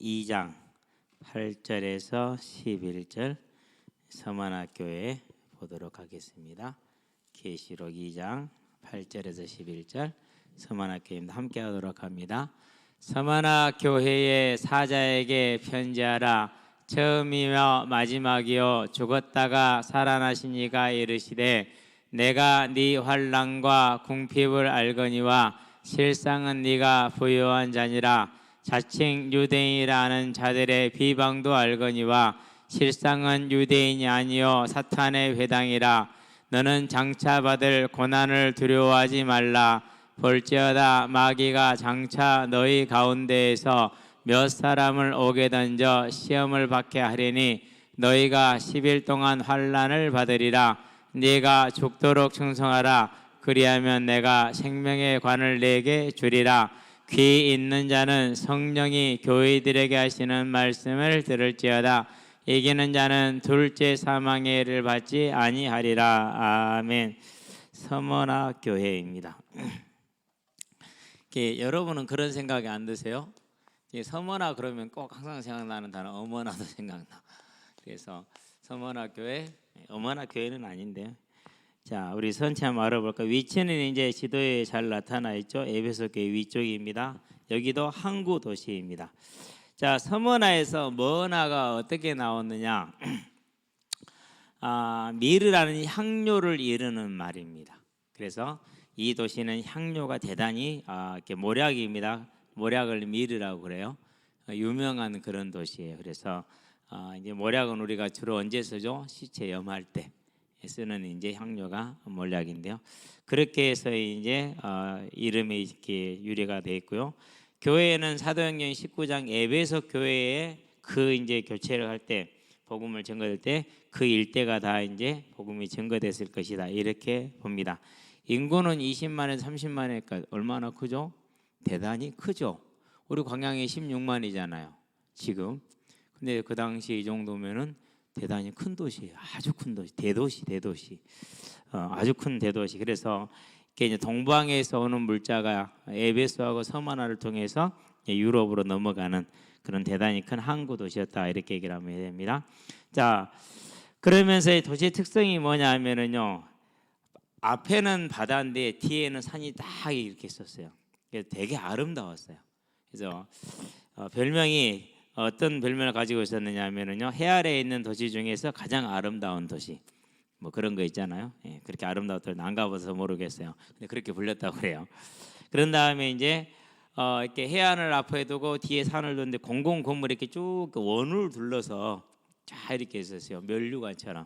2장 8절에서 11절 서만학교에 보도록 하겠습니다. 계시록 2장 8절에서 11절 서만학교입니다. 함께 하도록 합니다. 서만학교회의 사자에게 편지하라. 처음이며 마지막이요 죽었다가 살아나신 이가 이르시되 내가 네 환난과 궁핍을 알거니와 실상은 네가 부유한 자니라. 자칭 유대인이라는 자들의 비방도 알거니와 실상은 유대인이 아니요 사탄의 회당이라. 너는 장차 받을 고난을 두려워하지 말라. 볼지어다 마귀가 장차 너희 가운데에서 몇 사람을 오게 던져 시험을 받게 하리니 너희가 10일 동안 환난을 받으리라. 네가 죽도록 충성하라. 그리하면 내가 생명의 관을 네게 주리라. 귀 있는 자는 성령이 교회들에게 하시는 말씀을 들을지어다. 이기는 자는 둘째 사망의 해를 받지 아니하리라. 아멘. 서머나 교회입니다. 여러분은 그런 생각이 안 드세요? 서머나 그러면 꼭 항상 생각나는 단어 어머나도 생각나. 그래서 서머나 교회, 어머나 교회는 아닌데요. 자, 우리 선체 한번 알아볼까? 위치는 이제 지도에 잘 나타나 있죠. 에베소 교회 위쪽입니다. 여기도 항구 도시입니다. 자, 서머나에서 머나가 어떻게 나왔느냐? 미르라는 향료를 이르는 말입니다. 그래서 이 도시는 향료가 대단히 이렇게 모략입니다. 모략을 미르라고 그래요. 유명한 그런 도시예요. 그래서 이제 모략은 우리가 주로 언제 쓰죠? 시체 염할 때 쓰는 이제 향료가 모략인데요. 그렇게 해서 이제 이름이 이렇게 유래가 되어 있고요. 교회에는 사도행전 19장 에베소 교회에 그 이제 교체를 할 때 복음을 증거할 때 그 일대가 다 이제 복음이 증거됐을 것이다 이렇게 봅니다. 인구는 20만에서 30만에니까 얼마나 크죠? 대단히 크죠. 우리 광양이 16만이잖아요. 지금. 근데 그 당시 이 정도면은 대단히 큰 도시예요. 아주 큰 도시, 대도시. 아주 큰 대도시. 그래서 이제 동방에서 오는 물자가 에베소하고 서머나를 통해서 유럽으로 넘어가는 그런 대단히 큰 항구 도시였다 이렇게 얘기를 하면 됩니다. 자, 그러면서 이 도시의 특성이 뭐냐면은요, 앞에는 바다인데 뒤에는 산이 딱 이렇게 있었어요. 그래서 되게 아름다웠어요. 그래서 별명이 어떤 별명을 가지고 있었느냐 하면은요, 해 아래에 있는 도시 중에서 가장 아름다운 도시. 뭐 그런 거 있잖아요. 예, 그렇게 아름다웠던 안 가봐서 모르겠어요. 근데 그렇게 불렸다고 그래요. 그런 다음에 이제 이렇게 해안을 앞에 두고 뒤에 산을 두는데 공공 건물이 이렇게 쭉 원을 둘러서 쫙 이렇게 있었어요. 면류관처럼.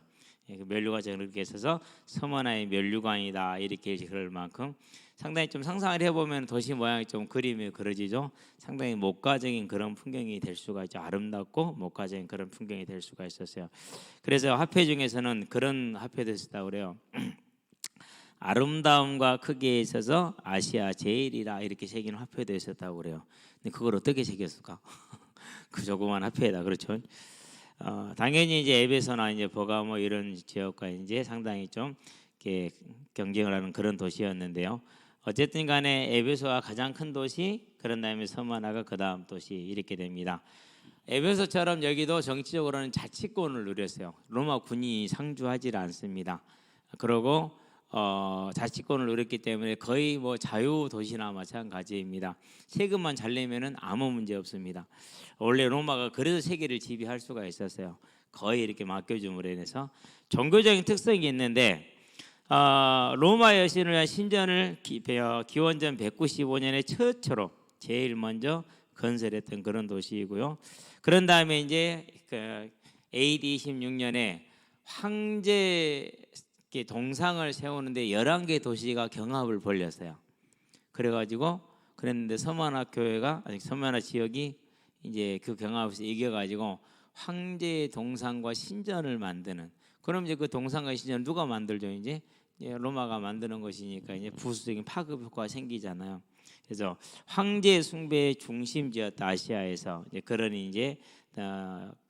예, 면류관처럼 이렇게 있어서 서머나의 면류관이다 이렇게 그럴 만큼 상당히 좀 상상을 해보면 도시 모양이 좀 그림이 그려지죠. 상당히 목가적인 그런 풍경이 될 수가 있죠. 아름답고 목가적인 그런 풍경이 될 수가 있었어요. 그래서 화폐 중에서는 그런 화폐도 있었다고 그래요. 아름다움과 크기에 있어서 아시아 제일이라 이렇게 새긴 화폐도 있었다고 그래요. 근데 그걸 어떻게 새겼을까? 그 조그만 화폐에다. 그렇죠. 당연히 이제 에베소나 이제 버가모 이런 지역과 이제 상당히 좀 이렇게 경쟁을 하는 그런 도시였는데요. 어쨌든 간에 에베소가 가장 큰 도시, 그런 다음에 서머나가 그 다음 도시 이렇게 됩니다. 에베소처럼 여기도 정치적으로는 자치권을 누렸어요. 로마 군이 상주하지 않습니다. 그리고 자치권을 누렸기 때문에 거의 뭐 자유 도시나 마찬가지입니다. 세금만 잘 내면은 아무 문제 없습니다. 원래 로마가 그래서 세계를 지배할 수가 있었어요. 거의 이렇게 맡겨줌으로 인해서 종교적인 특성이 있는데 로마 여신을 위한 신전을 기원전 195년에 최초로 제일 먼저 건설했던 그런 도시이고요. 그런 다음에 이제 AD 26년에 황제 동상을 세우는데 11개 도시가 경합을 벌였어요. 그래가지고 그랬는데 서머나 교회가 서머나 지역이 이제 그 경합에서 이겨가지고 황제의 동상과 신전을 만드는. 그럼 이제 그 동상과 신전 누가 만들죠? 이제 로마가 만드는 것이니까 이제 부수적인 파급 효과가 생기잖아요. 그래서 황제 숭배의 중심지였다 아시아에서. 이제 그런 이제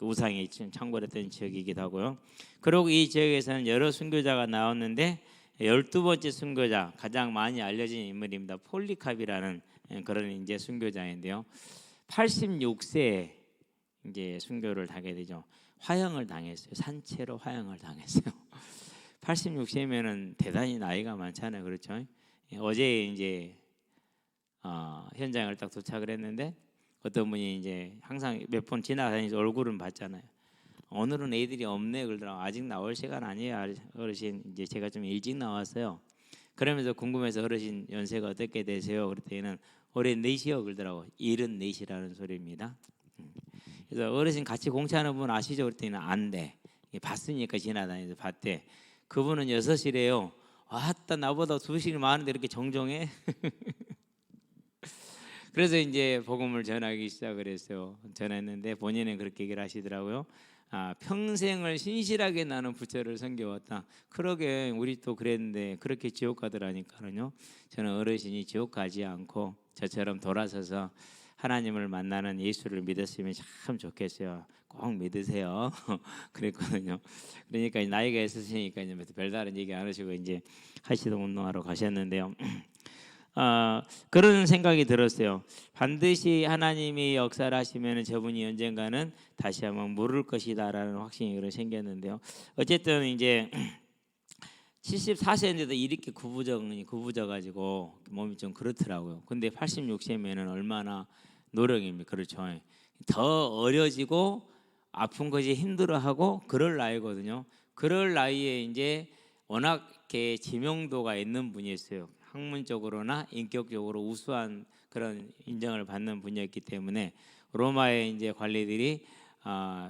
우상이 창궐했던 지역이기도 하고요. 그리고 이 지역에서는 여러 순교자가 나왔는데 12번째 순교자, 가장 많이 알려진 인물입니다. 폴리캅이라는 그런 이제 순교자인데요. 86세에 이제 순교를 하게 되죠. 화형을 당했어요. 산채로 화형을 당했어요. 86세면은 대단히 나이가 많잖아요. 그렇죠? 어제 이제 현장을 딱 도착을 했는데 어떤 분이 이제 항상 몇 번 지나다니면서 얼굴은 봤잖아요. 오늘은 애들이 없네 그러더라고. 아직 나올 시간 아니에요 어르신. 이제 제가 좀 일찍 나왔어요. 그러면서 궁금해서 어르신 연세가 어떻게 되세요? 그랬더니 올해 4시요 그러더라고. 74시라는 소리입니다. 그래서 어르신 같이 공차하는 분 아시죠? 그랬더니 안 돼. 봤으니까 지나다니면서 봤대. 그분은 6시래요. 아따 나보다 2시간 많은데 이렇게 정정해? 그래서 이제 복음을 전하기 시작을 했어요. 전했는데 본인은 그렇게 얘기를 하시더라고요. 평생을 신실하게 나는 부처를 섬겨왔다. 그러게 우리 또 그랬는데 그렇게 지옥 가더라니까요. 저는 어르신이 지옥 가지 않고 저처럼 돌아서서 하나님을 만나는 예수를 믿었으면 참 좋겠어요. 꼭 믿으세요. 그랬거든요. 그러니까 나이가 있으시니까 이제 별다른 얘기 안 하시고 이제 하시동 운동하러 가셨는데요. 그런 생각이 들었어요. 반드시 하나님이 역사를 하시면 저분이 언젠가는 다시 한번 물을 것이다라는 확신이 생겼는데요. 어쨌든 이제 74세인데도 이렇게 구부져가지고 몸이 좀 그렇더라고요. 근데 86세면은 얼마나 노력입니까? 그렇죠. 더 어려지고 아픈 것이 힘들어하고 그럴 나이거든요. 그럴 나이에 이제 워낙 이렇게 지명도가 있는 분이었어요. 학문적으로나 인격적으로 우수한 그런 인정을 받는 분이었기 때문에 로마의 이제 관리들이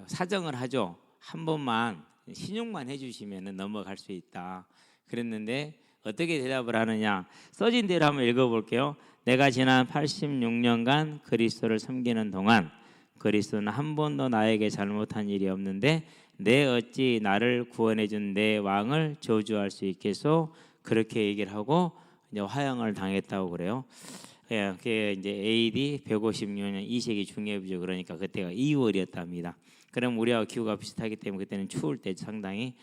사정을 하죠. 한 번만 신용만 해주시면 넘어갈 수 있다. 그랬는데 어떻게 대답을 하느냐? 써진 대로 한번 읽어볼게요. 내가 지난 86년간 그리스도를 섬기는 동안 그리스도는 한 번도 나에게 잘못한 일이 없는데 내 어찌 나를 구원해 준 내 왕을 저주할 수 있겠소? 그렇게 얘기를 하고 이제 화형을 당했다고 그래요. 그게 이제 AD 156년 2세기 중엽이죠. 그러니까 그때가 2월이었답니다. 그럼 우리하고 기후가 비슷하기 때문에 그때는 추울 때 상당히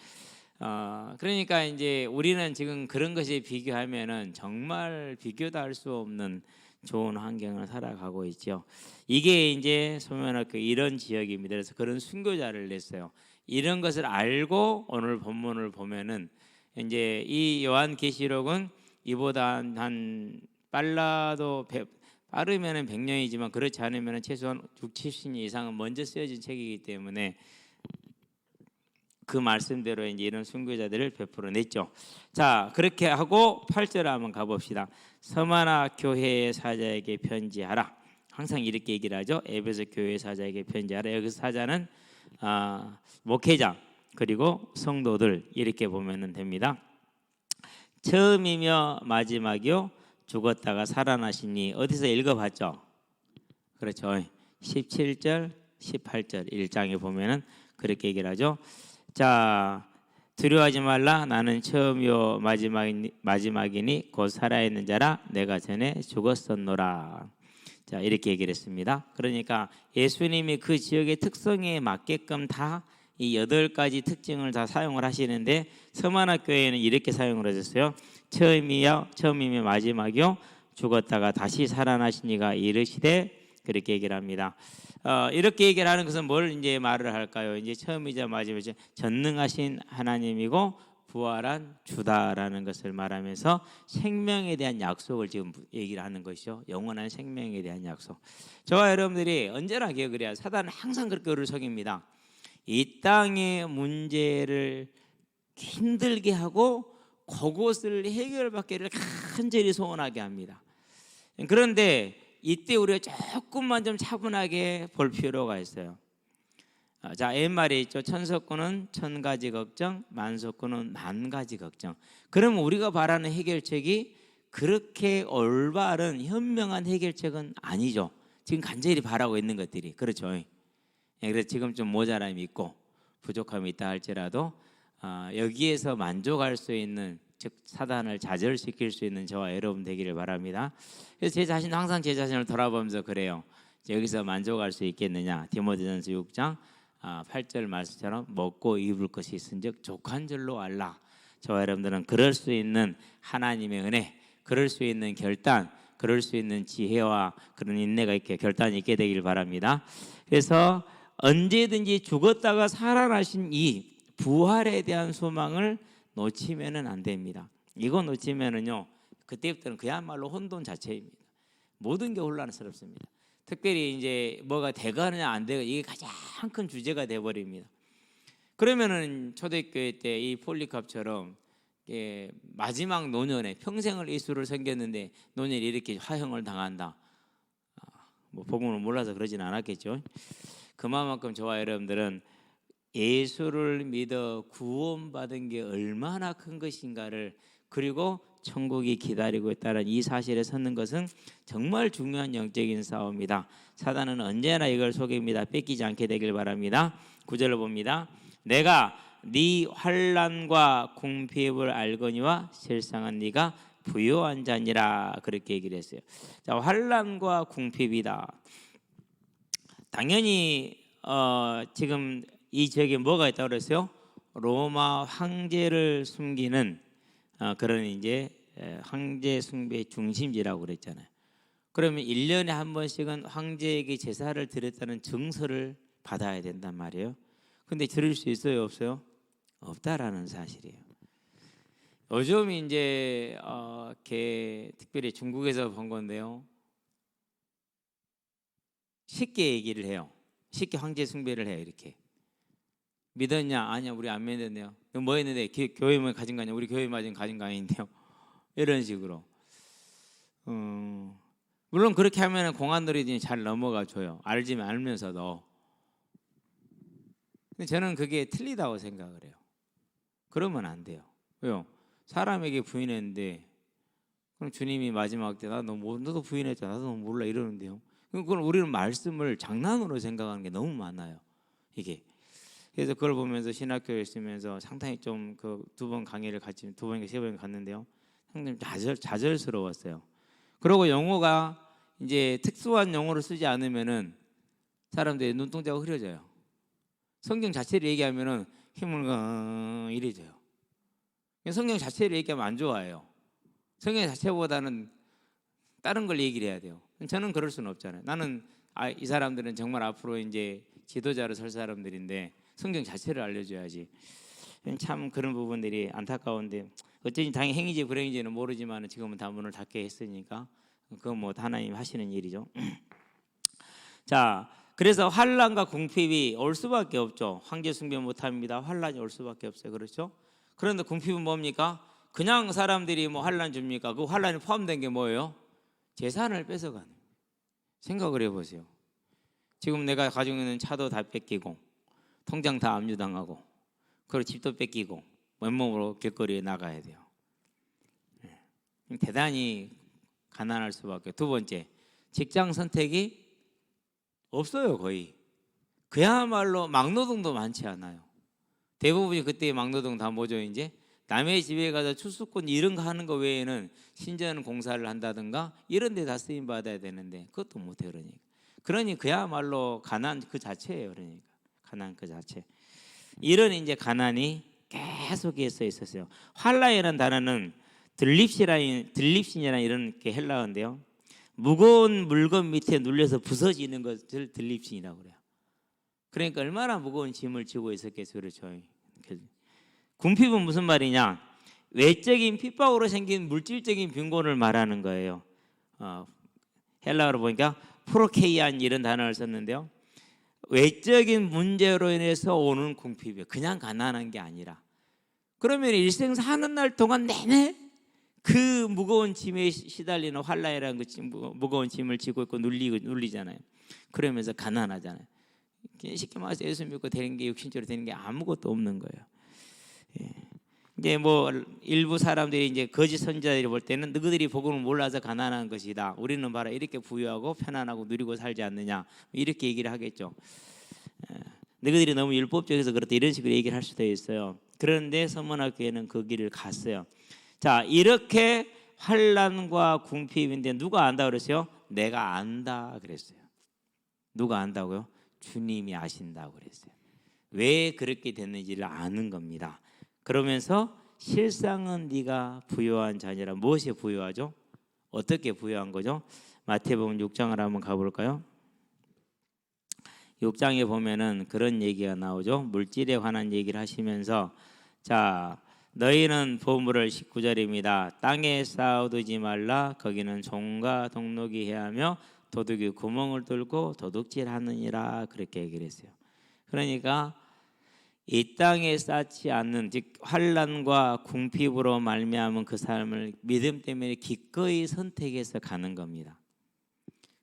그러니까 이제 우리는 지금 그런 것에 비교하면은 정말 비교도 할 수 없는 좋은 환경을 살아가고 있죠. 이게 이제 소면학교 이런 지역입니다. 그래서 그런 순교자를 냈어요. 이런 것을 알고 오늘 본문을 보면은 이제 이 요한계시록은 이보다 한 빠르면은 100년이지만 그렇지 않으면은 최소한 6, 70년 이상은 먼저 쓰여진 책이기 때문에 그 말씀대로 이제 이런 순교자들을 베풀어냈죠. 자, 그렇게 하고 8절 한번 가봅시다. 서마나 교회의 사자에게 편지하라. 항상 이렇게 얘기를 하죠. 에베소 교회 사자에게 편지하라. 여기서 사자는 목회자 그리고 성도들 이렇게 보면 됩니다. 처음이며 마지막이요 죽었다가 살아나시니 어디서 읽어봤죠? 그렇죠. 17절, 18절 1장에 보면은 그렇게 얘기를 하죠. 자, 두려워하지 말라. 나는 처음이요 마지막이니 곧 살아있는 자라. 내가 전에 죽었었노라. 자, 이렇게 얘기를 했습니다. 그러니까 예수님이 그 지역의 특성에 맞게끔 다 이 8가지 특징을 다 사용을 하시는데 서마나 교회는 이렇게 사용을 하셨어요. 처음이며 마지막이요 죽었다가 다시 살아나시니가 이르시되 그렇게 얘기를 합니다. 이렇게 얘기를 하는 것은 뭘 이제 말을 할까요? 이제 처음이자 마지막이자 전능하신 하나님이고 부활한 주다라는 것을 말하면서 생명에 대한 약속을 지금 얘기를 하는 것이죠. 영원한 생명에 대한 약속. 저와 여러분들이 언제나 기억을 해야 사단은 항상 그렇게 우리를 속입니다. 이 땅의 문제를 힘들게 하고 그것을 해결받기를 간절히 소원하게 합니다. 그런데 이때 우리가 조금만 좀 차분하게 볼 필요가 있어요. 자, 옛말에 있죠. 천석구는 1000가지 걱정, 만석구는 10,000가지 걱정. 그럼 우리가 바라는 해결책이 그렇게 올바른 현명한 해결책은 아니죠. 지금 간절히 바라고 있는 것들이 그렇죠. 그래서 지금 좀 모자람이 있고 부족함이 있다 할지라도 여기에서 만족할 수 있는 즉 사단을 좌절시킬 수 있는 저와 여러분 되기를 바랍니다. 그래서 제 자신 항상 제 자신을 돌아보면서 그래요. 여기서 만족할 수 있겠느냐? 디모데전서 6장 8절 말씀처럼 먹고 입을 것이 있은즉 족한 줄로 알라. 저와 여러분들은 그럴 수 있는 하나님의 은혜, 그럴 수 있는 결단, 그럴 수 있는 지혜와 그런 인내가 있게 결단이 있게 되길 바랍니다. 그래서 언제든지 죽었다가 살아나신 이 부활에 대한 소망을 놓치면은 안 됩니다. 이거 놓치면은요, 그때부터는 그야말로 혼돈 자체입니다. 모든 게 혼란스럽습니다. 특별히 이제 뭐가 되거나 안 되고 이게 가장 큰 주제가 돼 버립니다. 그러면은 초대교회 때 이 폴리캅처럼 마지막 노년에 평생을 예수를 섬겼는데 노년에 이렇게 화형을 당한다. 뭐 복음을 몰라서 그러진 않았겠죠. 그만큼 저와 여러분들은 예수를 믿어 구원받은 게 얼마나 큰 것인가를, 그리고 천국이 기다리고 있다는 이 사실에 서는 것은 정말 중요한 영적인 싸움이다. 사단은 언제나 이걸 속입니다. 뺏기지 않게 되길 바랍니다. 9절을 봅니다. 내가 네 환난과 궁핍을 알거니와 실상은 네가 부요한 자니라, 그렇게 얘기를 했어요. 자, 환난과 궁핍이다. 당연히 지금 이 지역에 뭐가 있다고 그랬어요? 로마 황제를 숨기는 그런 이제 황제 숭배의 중심지라고 그랬잖아요. 그러면 1년에 한 번씩은 황제에게 제사를 드렸다는 증서를 받아야 된단 말이에요. 근데 드릴 수 있어요, 없어요? 없다라는 사실이에요. 요즘 이제 특별히 중국에서 본 건데요, 쉽게 얘기를 해요. 쉽게 황제 숭배를 해요. 이렇게 믿었냐? 아니야, 우리 안 믿었네요. 너 뭐 했는데? 교회만 가진 거 아니야? 우리 교회만 가진 거 아닌데요. 이런 식으로. 물론 그렇게 하면 공안들이 잘 넘어가 줘요. 알지만 알면서도. 근데 저는 그게 틀리다고 생각을 해요. 그러면 안 돼요. 왜요? 사람에게 부인했는데 그럼 주님이 마지막 때 너도 부인했잖아, 나도 몰라 이러는데요. 그걸 우리는 말씀을 장난으로 생각하는 게 너무 많아요. 이게. 그래서 그걸 보면서 신학교에 있으면서 상당히 좀 그 2번 강의를 같이 2번인가 3번 갔는데요, 상당히 좌절스러웠어요. 그리고 용어가 이제 특수한 용어를 쓰지 않으면은 사람들의 눈동자가 흐려져요. 성경 자체를 얘기하면은 힘을 이래져요. 성경 자체를 얘기하면 안 좋아해요. 성경 자체보다는 다른 걸 얘기를 해야 돼요. 저는 그럴 수는 없잖아요. 나는 이 사람들은 정말 앞으로 이제 지도자로 설 사람들인데 성경 자체를 알려줘야지. 참 그런 부분들이 안타까운데, 어쩐지 당연히 행위지 불행인지는 모르지만 지금은 다 문을 닫게 했으니까 그건 뭐 하나님 하시는 일이죠. 자, 그래서 환난과 궁핍이 올 수밖에 없죠. 황제 숭배 못합니다. 환난이 올 수밖에 없어요. 그렇죠? 그런데 궁핍은 뭡니까? 그냥 사람들이 뭐 환난 줍니까? 그 환난이 포함된 게 뭐예요? 재산을 뺏어가는. 생각을 해보세요. 지금 내가 가지고 있는 차도 다 뺏기고 통장 다 압류당하고 그리고 집도 뺏기고 맨몸으로 길거리에 나가야 돼요. 대단히 가난할 수밖에. 2번째, 직장 선택이 없어요. 거의. 그야말로 막노동도 많지 않아요. 대부분이 그때 막노동 다 뭐죠? 이제 남의 집에 가서 출수권 이런 거 하는 거 외에는 신전 공사를 한다든가 이런 데 다 쓰임 받아야 되는데 그것도 못해요. 그러니 그야말로 가난 그 자체예요. 그러니까 가난 그 자체. 이런 이제 가난이 계속해서 있었어요. 환란이라는 단어는 들립신이라는 이런 게 헬라어인데요, 무거운 물건 밑에 눌려서 부서지는 것을 들립신이라고 그래요. 그러니까 얼마나 무거운 짐을 지고 있었겠어요. 그렇죠? 궁핍은 무슨 말이냐? 외적인 핍박으로 생긴 물질적인 빈곤을 말하는 거예요. 헬라어로 보니까 프로케이안 이런 단어를 썼는데요, 외적인 문제로 인해서 오는 궁핍이에요. 그냥 가난한 게 아니라. 그러면 일생 사는 날 동안 내내 그 무거운 짐에 시달리는 환란이라는 그 무거운 짐을 지고 있고 눌리잖아요. 그러면서 가난하잖아요. 쉽게 말해서 예수 믿고 되는 게, 육신적으로 되는 게 아무것도 없는 거예요. 이제 뭐 일부 사람들이 이제 거짓 선지자들이 볼 때는 너희들이 복음을 몰라서 가난한 것이다, 우리는 봐라 이렇게 부유하고 편안하고 누리고 살지 않느냐, 이렇게 얘기를 하겠죠. 너희들이 너무 율법적에서 그렇다 이런 식으로 얘기를 할 수도 있어요. 그런데 서문학교에는 그 길을 갔어요. 자, 이렇게 환난과 궁핍인데 누가 안다 그랬어요? 내가 안다 그랬어요. 누가 안다고요? 주님이 아신다고 그랬어요. 왜 그렇게 됐는지를 아는 겁니다. 그러면서 실상은 네가 부요한 자니라. 무엇이 부요하죠? 어떻게 부요한 거죠? 마태복음 6장을 한번 가볼까요? 6장에 보면은 그런 얘기가 나오죠. 물질에 관한 얘기를 하시면서 자, 너희는 보물을 19절입니다. 땅에 쌓아두지 말라. 거기는 종과 동록이 해하며 도둑이 구멍을 뚫고 도둑질하느니라. 그렇게 얘기를 했어요. 그러니까 이 땅에 쌓지 않는, 즉 환난과 궁핍으로 말미암은 그 삶을 믿음 때문에 기꺼이 선택해서 가는 겁니다.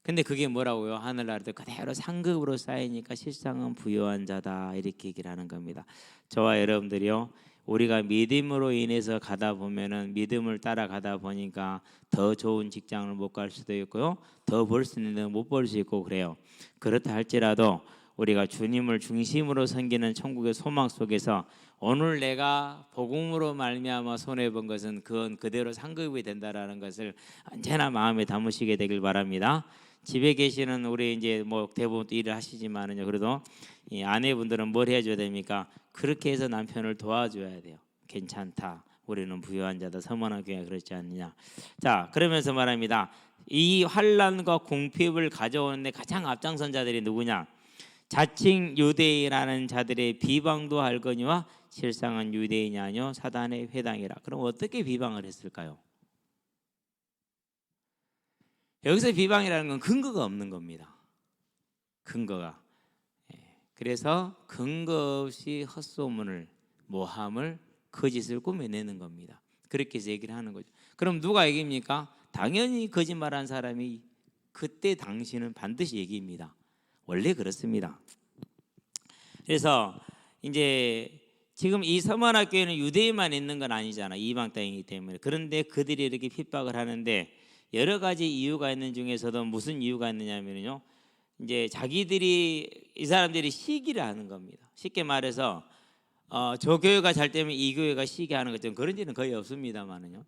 근데 그게 뭐라고요? 하늘나라도 그대로 상급으로 쌓이니까 실상은 부유한 자다, 이렇게 얘기를 하는 겁니다. 저와 여러분들이요, 우리가 믿음으로 인해서 가다 보면은 믿음을 따라가다 보니까 더 좋은 직장을 못 갈 수도 있고요, 더 벌 수 있는 데는 못 벌 수 있고 그래요. 그렇다 할지라도 우리가 주님을 중심으로 섬기는 천국의 소망 속에서 오늘 내가 복음으로 말미암아 손해 본 것은 그건 그대로 상급이 된다라는 것을 언제나 마음에 담으시게 되길 바랍니다. 집에 계시는 우리 이제 뭐 대부분 일을 하시지만은요, 그래도 이 아내분들은 뭘 해줘야 됩니까? 그렇게 해서 남편을 도와줘야 돼요. 괜찮다, 우리는 부유한 자다, 서머나 교회가 그렇지 않느냐. 자, 그러면서 말합니다. 이 환난과 궁핍을 가져오는데 가장 앞장선 자들이 누구냐? 자칭 유대인이라는 자들의 비방도 할거니와 실상은 유대인이 아니요 사단의 회당이라. 그럼 어떻게 비방을 했을까요? 여기서 비방이라는 건 근거가 없는 겁니다. 근거가. 그래서 근거 없이 헛소문을, 모함을, 거짓을 꾸며내는 겁니다. 그렇게 해서 얘기를 하는 거죠. 그럼 누가 얘기입니까? 당연히 거짓말한 사람이 그때 당시는 반드시 얘기입니다. 원래 그렇습니다. 그래서 이제 지금 이 서만학교에는 유대인만 있는 건 아니잖아. 이방 땅이기 때문에. 그런데 그들이 이렇게 핍박을 하는데 여러 가지 이유가 있는 중에서도 무슨 이유가 있느냐면요, 이제 자기들이, 이 사람들이 시기를 하는 겁니다. 쉽게 말해서 저 교회가 잘 되면 이 교회가 시기하는 것처럼, 그런 일은 거의 없습니다만은요.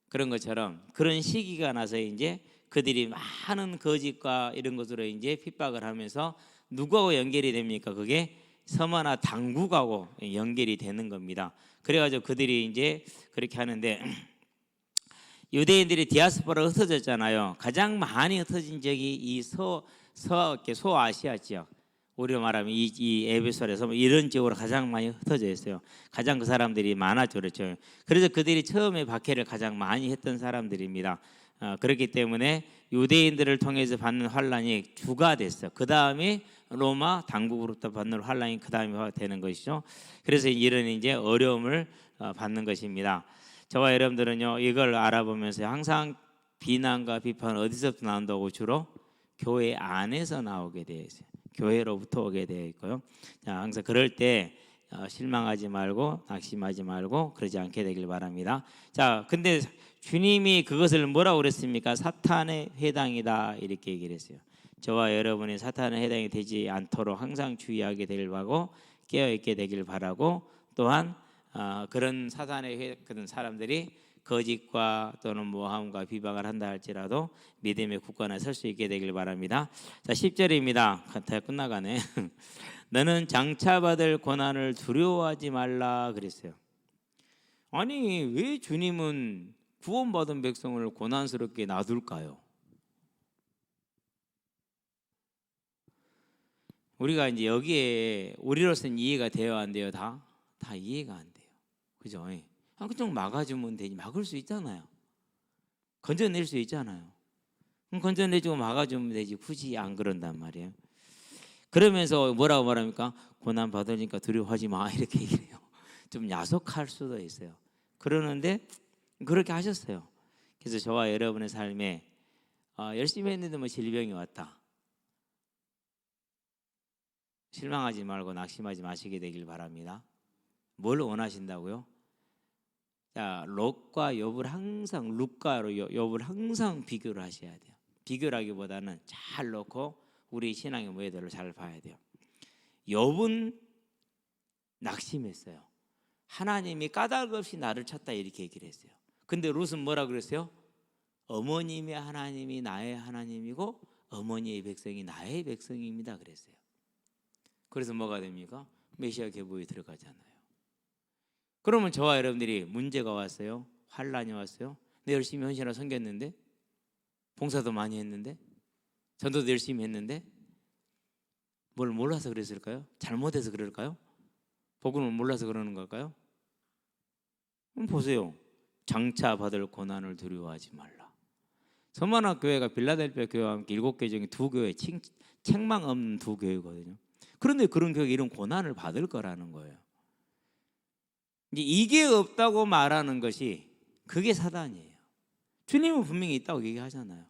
그런 것처럼 그런 시기가 나서 이제 그들이 많은 거짓과 이런 것으로 이제 핍박을 하면서 누구하고 연결이 됩니까? 그게 서머나 당국하고 연결이 되는 겁니다. 그래가지고 그들이 이제 그렇게 하는데, 유대인들이 디아스포라로 흩어졌잖아요. 가장 많이 흩어진 지역이 이 소아시아 지역, 우리로 말하면 이 에베소에서 이런 지역으로 가장 많이 흩어져 있어요. 가장 그 사람들이 많았죠, 그렇죠. 그래서 그들이 처음에 박해를 가장 많이 했던 사람들입니다. 그렇기 때문에 유대인들을 통해서 받는 환란이 주가 됐어요. 그 다음에 로마 당국으로부터 받는 환란이 그 다음에 되는 것이죠. 그래서 이런 이제 어려움을 받는 것입니다. 저와 여러분들은요, 이걸 알아보면서 항상 비난과 비판은 어디서부터 나온다고? 주로 교회 안에서 나오게 되어 있어요. 교회로부터 오게 되어 있고요. 자, 항상 그럴 때 실망하지 말고 낙심하지 말고 그러지 않게 되길 바랍니다. 자, 근데 주님이 그것을 뭐라고 그랬습니까? 사탄의 회당이다, 이렇게 얘기를 했어요. 저와 여러분이 사탄의 회당이 되지 않도록 항상 주의하게 되길 바라고 깨어있게 되길 바라고, 또한 그런 사탄의 그런 사람들이 거짓과 또는 모함과 비방을 한다 할지라도 믿음의 굳건에 설 수 있게 되길 바랍니다. 자, 10절입니다. 다 끝나가네. 너는 장차받을 고난을 두려워하지 말라 그랬어요. 아니, 왜 주님은 구원받은 백성을 고난스럽게 놔둘까요? 우리가 이제 여기에 우리로서는 이해가 돼요, 안 돼요? 다 이해가 안 돼요. 그죠? 한쪽 막아주면 되지. 막을 수 있잖아요. 건져낼 수 있잖아요. 그럼 건져내주고 막아주면 되지. 굳이 안 그런단 말이에요. 그러면서 뭐라고 말합니까? 고난 받으니까 두려워하지 마, 이렇게 얘기해요. 좀 야속할 수도 있어요. 그러는데 그렇게 하셨어요. 그래서 저와 여러분의 삶에 열심히 했는데 뭐 질병이 왔다, 실망하지 말고 낙심하지 마시게 되길 바랍니다. 뭘 원하신다고요? 자, 롯과 욥을 항상, 룻과 욥을 항상 비교를 하셔야 돼요. 비교라기보다는 잘 놓고 우리 신앙의 모델을 잘 봐야 돼요. 욥은 낙심했어요. 하나님이 까닭 없이 나를 쳤다, 이렇게 얘기를 했어요. 근데 룻은 뭐라 그랬어요? 어머님의 하나님이 나의 하나님이고 어머니의 백성이 나의 백성입니다, 그랬어요. 그래서 뭐가 됩니까? 메시아 계보에 들어가잖아요. 그러면 저와 여러분들이 문제가 왔어요, 환란이 왔어요. 내 열심히 헌신하고 섬겼는데, 봉사도 많이 했는데, 전도도 열심히 했는데 뭘 몰라서 그랬을까요? 잘못해서 그럴까요? 복음을 몰라서 그러는 걸까요? 보세요. 장차 받을 고난을 두려워하지 말라. 서머나 교회가 빌라델피아 교회와 함께 7개 중에 2교회, 책망 없는 2교회거든요. 그런데 그런 교회가 이런 고난을 받을 거라는 거예요. 이제 이게 없다고 말하는 것이 그게 사단이에요. 주님은 분명히 있다고 얘기하잖아요.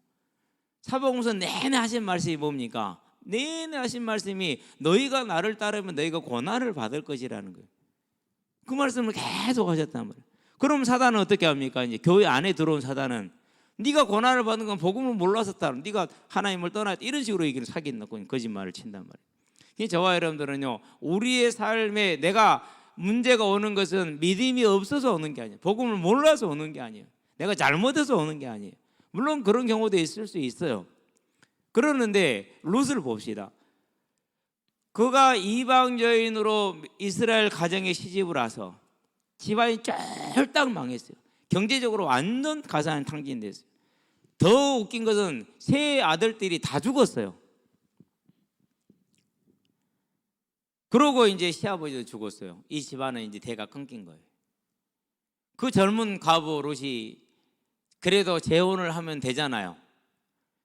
사복음서 내내 하신 말씀이 뭡니까? 내내 하신 말씀이 너희가 나를 따르면 너희가 고난을 받을 것이라는 거예요. 그 말씀을 계속 하셨단 말이에요. 그럼 사단은 어떻게 합니까? 이제 교회 안에 들어온 사단은 네가 고난을 받는 건 복음을 몰라서 따라, 네가 하나님을 떠났다, 이런 식으로 얘기를 사기놓고 거짓말을 친단 말이에요. 저와 여러분들은요, 우리의 삶에 내가 문제가 오는 것은 믿음이 없어서 오는 게 아니에요. 복음을 몰라서 오는 게 아니에요. 내가 잘못해서 오는 게 아니에요. 물론 그런 경우도 있을 수 있어요. 그러는데 룻을 봅시다. 그가 이방 여인으로 이스라엘 가정에 시집을 와서 집안이 쫄딱 망했어요. 경제적으로 완전 가산탕진됐어요. 더 웃긴 것은 세 아들들이 다 죽었어요. 그러고 이제 시아버지도 죽었어요. 이 집안은 이제 대가 끊긴 거예요. 그 젊은 과부 룻이 그래도 재혼을 하면 되잖아요.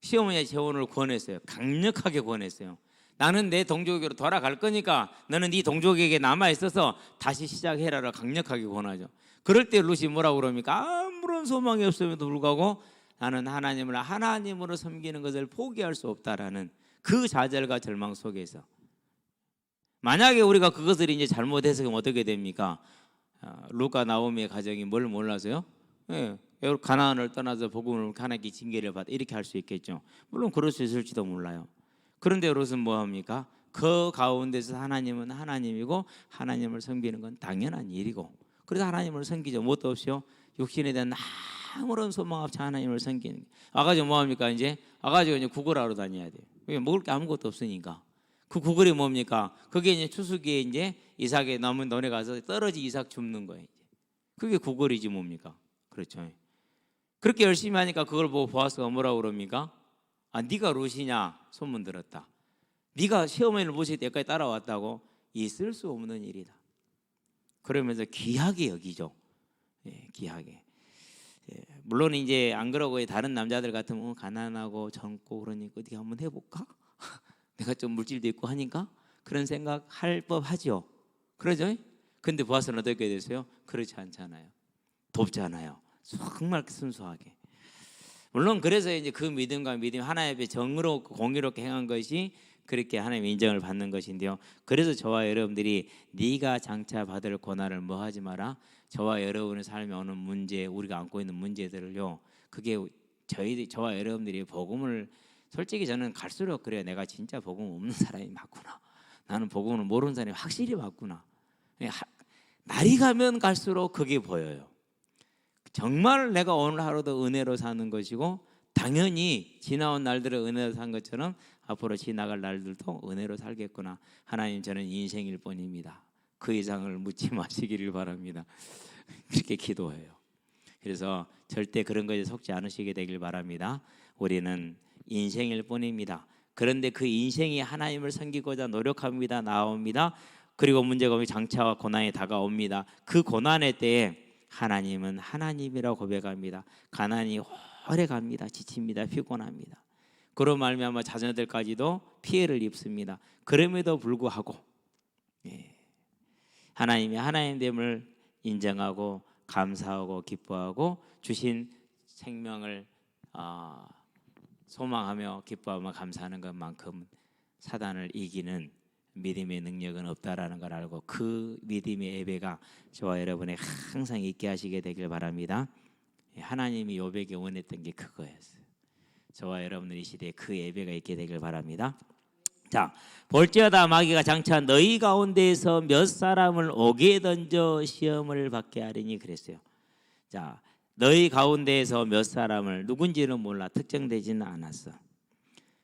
시어머니가 재혼을 권했어요. 강력하게 권했어요. 나는 내 동족에게로 돌아갈 거니까 너는 네 동족에게 남아 있어서 다시 시작해라를 강력하게 권하죠. 그럴 때 룻이 뭐라고 그럽니까? 아무런 소망이 없음에도 불구하고 나는 하나님을 하나님으로 섬기는 것을 포기할 수 없다라는 그 좌절과 절망 속에서, 만약에 우리가 그것을 이제 잘못해서 그럼 어떻게 됩니까? 룻과 나오미의 가정이 뭘 몰라서요? 예, 가나안을 떠나서 복음을 하나님께 징계를 받아 이렇게 할 수 있겠죠. 물론 그럴 수 있을지도 몰라요. 그런데 롯은 뭐합니까? 그 가운데서 하나님은 하나님이고 하나님을 섬기는 건 당연한 일이고, 그래서 하나님을 섬기죠. 뭣도 없이요, 육신에 대한 아무런 소망 없이 하나님을 섬기는. 아가지고 뭐합니까? 이제 아가지고 이제 구걸하러 다녀야 돼요. 왜? 먹을 게 아무것도 없으니까. 그 구걸이 뭡니까? 그게 이제 추수기에 이제 이삭의 남은 논에 가서 떨어지 이삭 줍는 거예요. 그게 구걸이지 뭡니까? 그렇죠. 그렇게 열심히 하니까 그걸 보고 보아스가 뭐라고 그럽니까? 네가 룻이냐? 소문 들었다. 네가 시어머니를 모실 때까지 따라왔다고? 있을 수 없는 일이다. 그러면서 귀하게 여기죠. 예, 귀하게. 예, 물론 이제 안 그러고 다른 남자들 같으면 가난하고 젊고 그러니까 어떻게 한번 해볼까? 내가 좀 물질도 있고 하니까 그런 생각 할 법하죠. 그러죠? 근데 보아스는 어떻게 됐어요? 그렇지 않잖아요. 돕잖아요. 정말 순수하게. 물론 그래서 이제 그 믿음과 믿음 하나님 앞에 정의롭고 공의롭게 행한 것이 그렇게 하나님의 인정을 받는 것인데요. 그래서 저와 여러분들이 네가 장차 받을 고난을 뭐 하지 마라. 저와 여러분의 삶에 오는 문제, 우리가 안고 있는 문제들을요, 그게 저와 여러분들이 복음을, 솔직히 저는 갈수록 그래요. 내가 진짜 복음 없는 사람이 맞구나. 나는 복음을 모르는 사람이 확실히 맞구나. 날이 가면 갈수록 그게 보여요. 정말 내가 오늘 하루도 은혜로 사는 것이고, 당연히 지나온 날들을 은혜로 산 것처럼 앞으로 지나갈 날들도 은혜로 살겠구나. 하나님, 저는 인생일 뿐입니다. 그 이상을 묻지 마시기를 바랍니다. 그렇게 기도해요. 그래서 절대 그런 것에 속지 않으시게 되길 바랍니다. 우리는 인생일 뿐입니다. 그런데 그 인생이 하나님을 섬기고자 노력합니다. 나옵니다. 그리고 문제가 오면 장차와 고난이 다가옵니다. 그 고난의 때에 하나님은 하나님이라고 고백합니다. 가난이 오래 갑니다. 지칩니다. 피곤합니다. 그런 말미암아 자녀들까지도 피해를 입습니다. 그럼에도 불구하고 하나님이 하나님됨을 인정하고 감사하고 기뻐하고 주신 생명을 소망하며 기뻐하며 감사하는 것만큼 사단을 이기는 믿음의 능력은 없다라는 걸 알고, 그 믿음의 예배가 저와 여러분에 항상 있게 하시게 되길 바랍니다. 하나님이 요백에 원했던 게 그거였어요. 저와 여러분들 이 시대에 그 예배가 있게 되길 바랍니다. 자, 볼지어다 마귀가 장차 너희 가운데에서 몇 사람을 옥에 던져 시험을 받게 하리니 그랬어요. 자, 너희 가운데에서 몇 사람을, 누군지는 몰라, 특정되지는 않았어.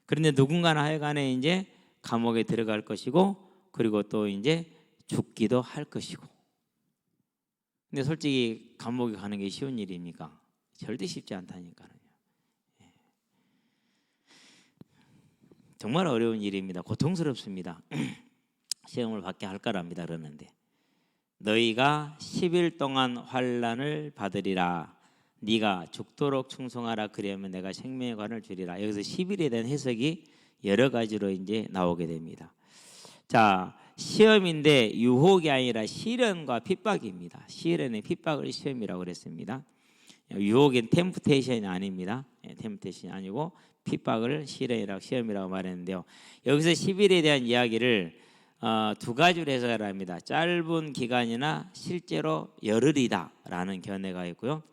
그런데 누군가는 하여간에 이제 감옥에 들어갈 것이고, 그리고 또 이제 죽기도 할 것이고. 근데 솔직히 감옥에 가는 게 쉬운 일입니까? 절대 쉽지 않다니까요. 정말 어려운 일입니다. 고통스럽습니다. 시험을 받게 할 거랍니다. 그러는데 너희가 10일 동안 환난을 받으리라. 네가 죽도록 충성하라. 그리하면 내가 생명의 관을 주리라. 여기서 10일에 대한 해석이 여러 가지로 이제 나오게 됩니다. 자, 시험인데 유혹이 아니라 시련과 핍박입니다. 시련의 핍박을 시험이라고 그랬습니다. 유혹은 템프테이션이 아닙니다. 템프테이션이 아니고 핍박을 시험이라고 말했는데요. 여기서 10일에 대한 이야기를 두 가지로 해석을 합니다. 짧은 기간이나 실제로 열흘이다라는 견해가 있고요.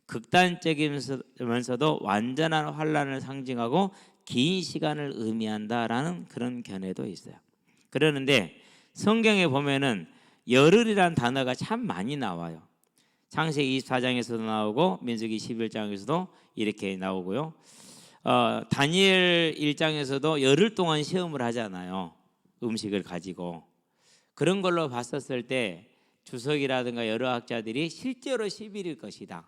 극단적이면서도 완전한 환난을 상징하고 긴 시간을 의미한다라는 그런 견해도 있어요. 그러는데 성경에 보면은 열흘이란 단어가 참 많이 나와요. 창세기 24장에서도 나오고 민수기 11장에서도 이렇게 나오고요. 다니엘 1장에서도 열흘 동안 시험을 하잖아요. 음식을 가지고. 그런 걸로 봤었을 때 주석이라든가 여러 학자들이 실제로 10일일 것이다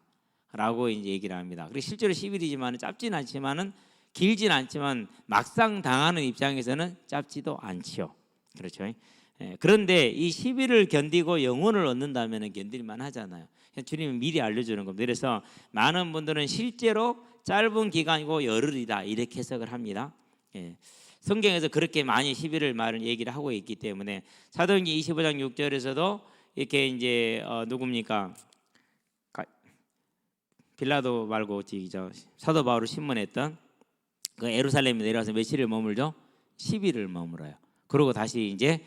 라고 이제 얘기를 합니다. 그리고 실제로 10일이지만 짧진 않지만은 길진 않지만 막상 당하는 입장에서는 짧지도 않지요. 그렇죠. 그런데 이 10일을 견디고 영혼을 얻는다면 견딜만 하잖아요. 주님은 미리 알려주는 겁니다. 그래서 많은 분들은 실제로 짧은 기간이고 열흘이다 이렇게 해석을 합니다. 성경에서 그렇게 많이 10일을 말을 얘기를 하고 있기 때문에 사도행전 25장 6절에서도 이렇게 이제 누굽니까? 빌라도 말고 사도 바울을 신문했던 그 예루살렘에 내려와서 며칠을 머물죠? 10일을 머물어요. 그리고 다시 이제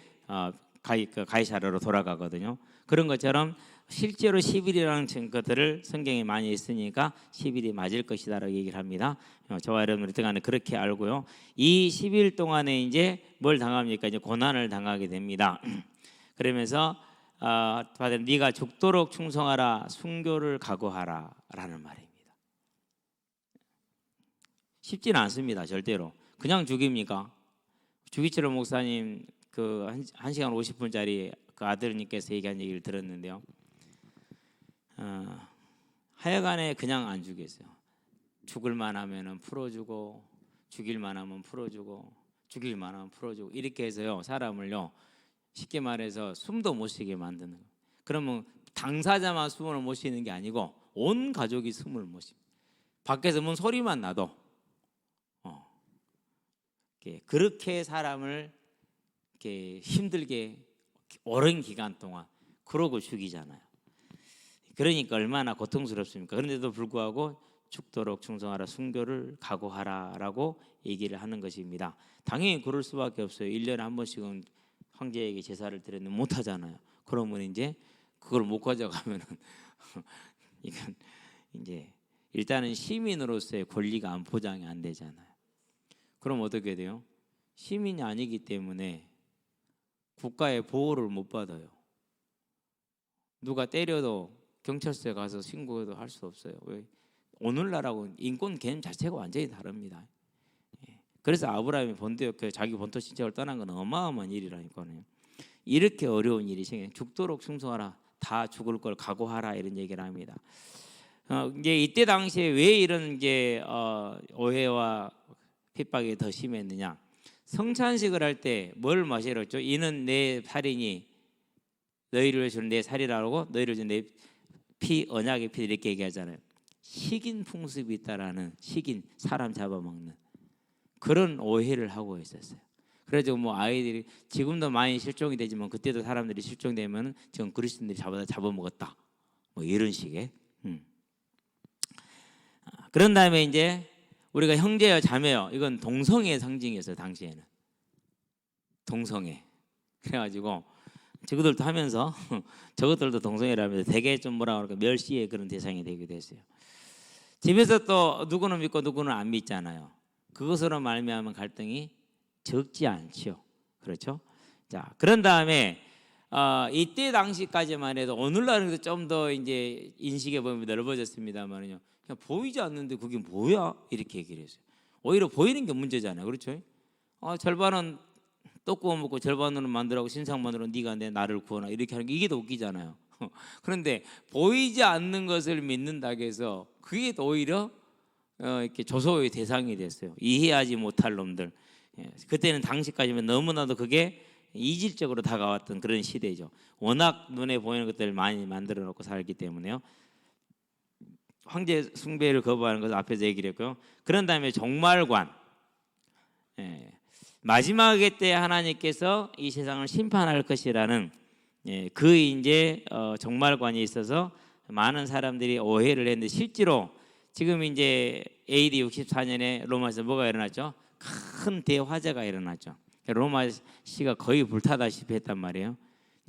가이사랴로 돌아가거든요. 그런 것처럼 실제로 10일이라는 것들을 성경에 많이 있으니까 10일이 맞을 것이다라고 얘기를 합니다. 저와 여러분들 등간에 그렇게 알고요. 이 10일 동안에 이제 뭘 당합니까? 이제 고난을 당하게 됩니다. 그러면서 네가 죽도록 충성하라, 순교를 각오하라라는 말입니다. 쉽지는 않습니다. 절대로. 그냥 죽입니까? 주기철 목사님 그 1시간 50분짜리 그 아들님께서 얘기한 얘기를 들었는데요. 하여간에 그냥 안 죽겠어요. 죽을만 하면은 풀어주고, 죽일만 하면 풀어주고, 죽일만 하면 풀어주고 이렇게 해서요 사람을요 쉽게 말해서 숨도 못 쉬게 만드는 거예요. 그러면 당사자만 숨을 못 쉬는 게 아니고 온 가족이 숨을 못 쉬. 밖에서 문 소리만 나도 그렇게 사람을 이렇게 힘들게 오랜 기간 동안 그러고 죽이잖아요. 그러니까 얼마나 고통스럽습니까? 그런데도 불구하고 죽도록 충성하라, 순교를 각오하라라고 얘기를 하는 것입니다. 당연히 그럴 수밖에 없어요. 1년에 한 번씩은 황제에게 제사를 드렸는데 못 하잖아요. 그러면 이제 그걸 못 가져가면은 이건 이제 일단은 시민으로서의 권리가 안 보장이 안 되잖아요. 그럼 어떻게 돼요? 시민이 아니기 때문에 국가의 보호를 못 받아요. 누가 때려도 경찰서에 가서 신고도 할 수 없어요. 왜? 오늘날하고 인권 개념 자체가 완전히 다릅니다. 그래서 아브라함이 자기 본토 친척을 떠난 건 어마어마한 일이라니까요. 이렇게 어려운 일이 생겨 죽도록 충성하라, 다 죽을 걸 각오하라 이런 얘기를 합니다. 이제 이때 당시에 왜 이런 게 오해와 핍박이 더 심했느냐? 성찬식을 할 때 뭘 마시라 했죠? 이는 내 살이니 너희를 주는 내 살이라고 너희를 주는 내 피 언약의 피 이렇게 얘기하잖아요. 식인 풍습이 있다라는 식인 사람 잡아먹는 그런 오해를 하고 있었어요. 그래서 뭐 아이들이 지금도 많이 실종이 되지만 그때도 사람들이 실종되면 지금 그리스도인들이 잡아먹었다 뭐 이런 식의. 그런 다음에 이제 우리가 형제여 자매여 이건 동성애의 상징이었어요. 당시에는 동성애. 그래가지고 저것들도 하면서 저것들도 동성애라면서 되게 좀 뭐라 그럴까 멸시의 그런 대상이 되기도 했어요. 집에서 또 누구는 믿고 누구는 안 믿잖아요. 그것으로 말미암은 갈등이 적지 않지요. 그렇죠? 자, 그런 다음에 이때 당시까지만 해도 오늘날은 좀 더 이제 인식의 범위 넓어졌습니다만요. 그냥 보이지 않는데 그게 뭐야? 이렇게 얘기를 했어요. 오히려 보이는 게 문제잖아요. 그렇죠? 절반은 떡 구워 먹고 절반으로 만들라고 신상만으로 네가 나를 구원하 이렇게 하는 게 이게 더 웃기잖아요. 그런데 보이지 않는 것을 믿는다고 해서 그게 더 오히려 이렇게 조소의 대상이 됐어요. 이해하지 못할 놈들. 그때는 당시까지면 너무나도 그게 이질적으로 다가왔던 그런 시대죠. 워낙 눈에 보이는 것들을 많이 만들어 놓고 살기 때문에요. 황제 숭배를 거부하는 것을 앞에서 얘기를 했고요. 그런 다음에 종말관. 마지막에 때 하나님께서 이 세상을 심판할 것이라는 그 이제 종말관이 있어서 많은 사람들이 오해를 했는데 실제로 지금 이제 AD 64년에 로마에서 뭐가 일어났죠? 큰 대화재가 일어났죠. 로마시가 거의 불타다시피 했단 말이에요.